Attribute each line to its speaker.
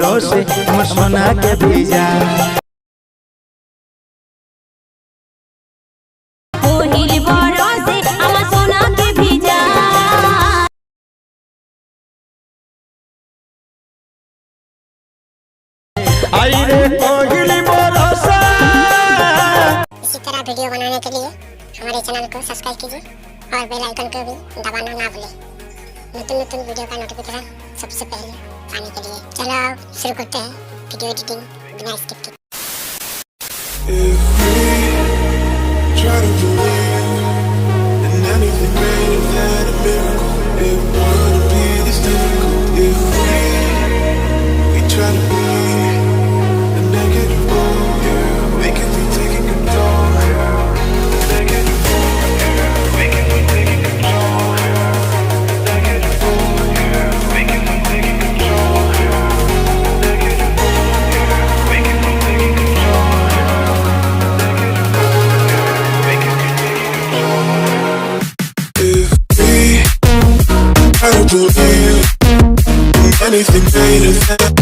Speaker 1: बरसे हमर सोना के भेजा
Speaker 2: कोहिल बरसे हमर सोना के भेजा
Speaker 1: आई रे कोहिल बरसे।
Speaker 3: इसी तरह वीडियो बनाने के लिए हमारे चैनल को सब्सक्राइब कीजिए और बेल आइकन को भी दबाना ना भूलें। नতুन वीडियो का नोटिफिकेशन सबसे पहले पाने के लिए। चलो शुरू करते हैं वीडियो एडिटिंग बिना स्किप के।
Speaker 4: If we try to believe in anything greater than a miracle, it wouldn't be this difficult. If we try to be a negative role, yeah, we can be taking control. A negative role, yeah, we can be taking control. A negative role, yeah, we can be taking control. A negative role, yeah, we can be taking control. I don't believe in anything greater than